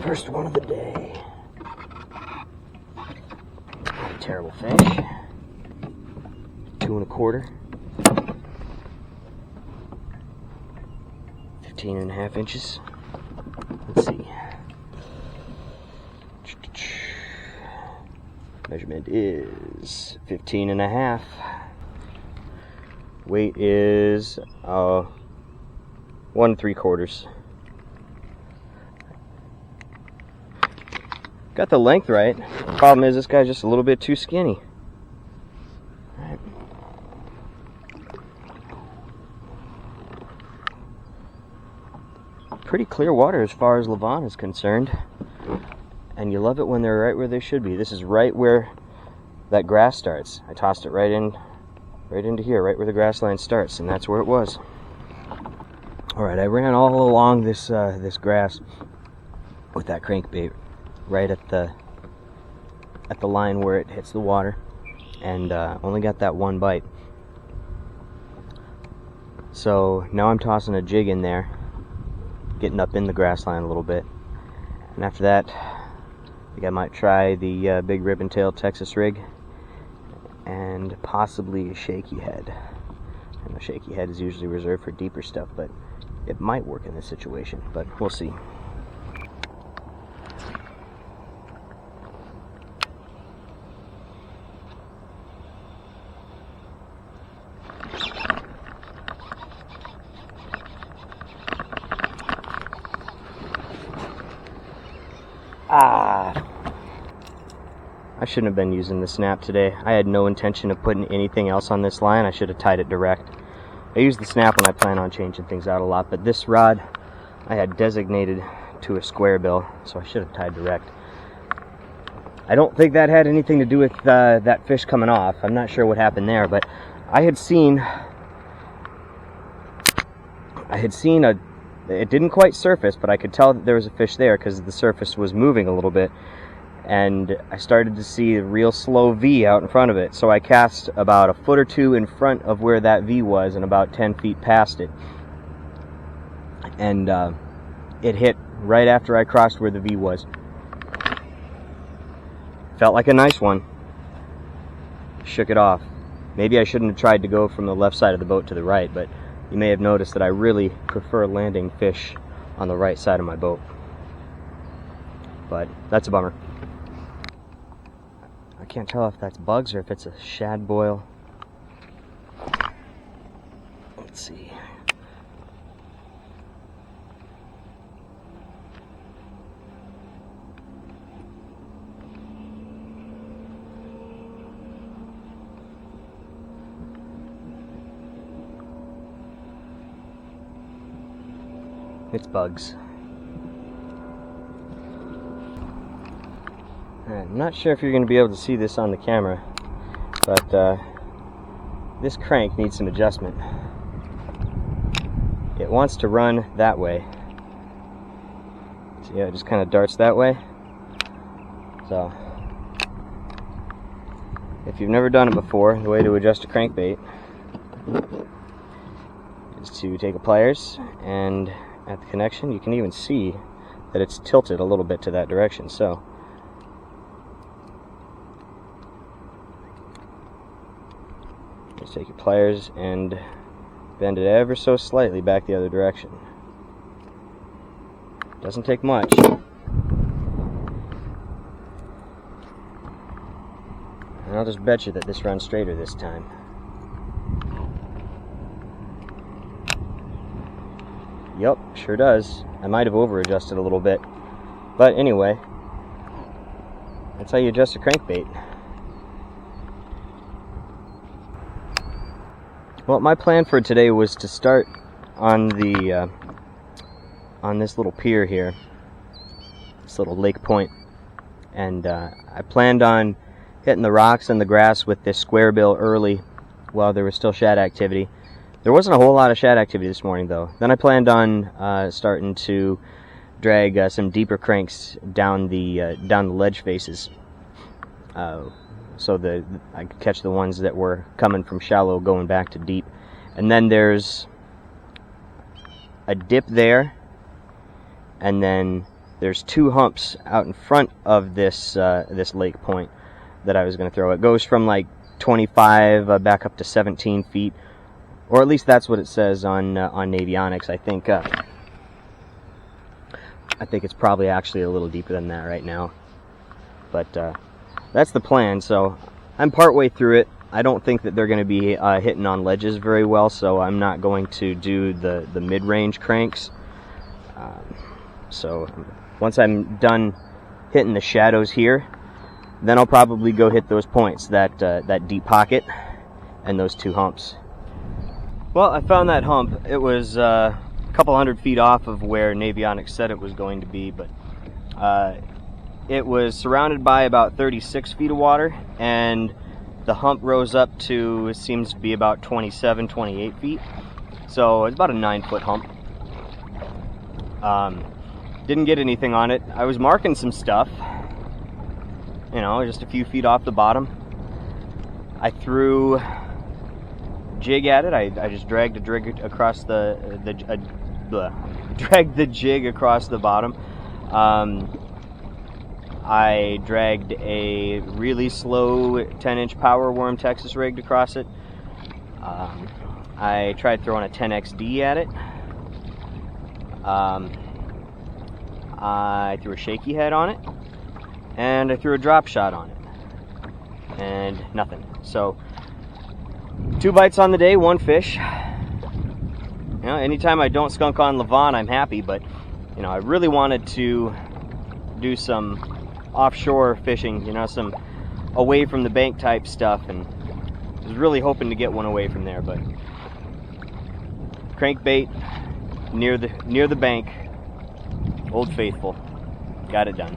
First one of the day. Not a terrible fish. 2 1/4. 15.5 inches. Let's see. Measurement is 15.5. Weight is 1 3/4. Got the length right. The problem is this guy's just a little bit too skinny. All right. Pretty clear water as far as Lavon is concerned. And you love it when they're right where they should be. This is right where that grass starts. I tossed it right into here, right where the grass line starts, and that's where it was. All right, I ran all along this this grass with that crankbait, right at the line where it hits the water, and only got that one bite. So now I'm tossing a jig in there, getting up in the grass line a little bit, and after that I think I might try the big ribbon tail Texas rig and possibly a shaky head. And the shaky head is usually reserved for deeper stuff, but it might work in this situation, but we'll see. I shouldn't have been using the snap today. I had no intention of putting anything else on this line. I should have tied it direct. I use the snap when I plan on changing things out a lot, but this rod I had designated to a square bill, so I should have tied direct. I don't think that had anything to do with that fish coming off. I'm not sure what happened there, but I had seen it didn't quite surface, but I could tell that there was a fish there because the surface was moving a little bit, and I started to see a real slow V out in front of it. So I cast about a foot or two in front of where that V was and about 10 feet past it, and it hit right after I crossed where the V was. Felt like a nice one. Shook it off. Maybe I shouldn't have tried to go from the left side of the boat to the right, but you may have noticed that I really prefer landing fish on the right side of my boat. But that's a bummer. I can't tell if that's bugs or if it's a shad boil. Let's see. It's bugs. I'm not sure if you're going to be able to see this on the camera, but this crank needs some adjustment. It wants to run that way. So yeah, it just kind of darts that way. So if you've never done it before, the way to adjust a crankbait is to take a pliers, and at the connection you can even see that it's tilted a little bit to that direction. So just take your pliers and bend it ever so slightly back the other direction. Doesn't take much. And I'll just bet you that this runs straighter this time. Yep, sure does. I might have over-adjusted a little bit. But anyway, that's how you adjust a crankbait. Well, my plan for today was to start on the on this little pier here, this little lake point, and I planned on hitting the rocks and the grass with this square bill early while there was still shad activity. There wasn't a whole lot of shad activity this morning though. Then I planned on starting to drag some deeper cranks down the ledge faces, so that I could catch the ones that were coming from shallow going back to deep. And then there's a dip there, and then there's two humps out in front of this this lake point that I was going to throw. It goes from like 25 back up to 17 feet, or at least that's what it says on Navionics. I think it's probably actually a little deeper than that right now, but that's the plan. So I'm partway through it. I don't think that they're going to be hitting on ledges very well, so I'm not going to do the mid-range cranks. So once I'm done hitting the shadows here, then I'll probably go hit those points, that deep pocket and those two humps. Well, I found that hump. It was a couple hundred feet off of where Navionics said it was going to be, but it was surrounded by about 36 feet of water, and the hump rose up to, it seems to be about 27, 28 feet. So it's about a 9-foot hump. Didn't get anything on it. I was marking some stuff, you know, just a few feet off the bottom. I threw jig at it. I just dragged a jig across dragged the jig across the bottom. I dragged a really slow 10-inch power worm Texas rigged across it. I tried throwing a 10XD at it. I threw a shaky head on it, and I threw a drop shot on it, and nothing. So 2 bites on the day, 1 fish. You know, anytime I don't skunk on Lavon, I'm happy, but you know, I really wanted to do some offshore fishing, you know, some away from the bank type stuff, and I was really hoping to get one away from there. But crankbait near the bank, Old Faithful, got it done.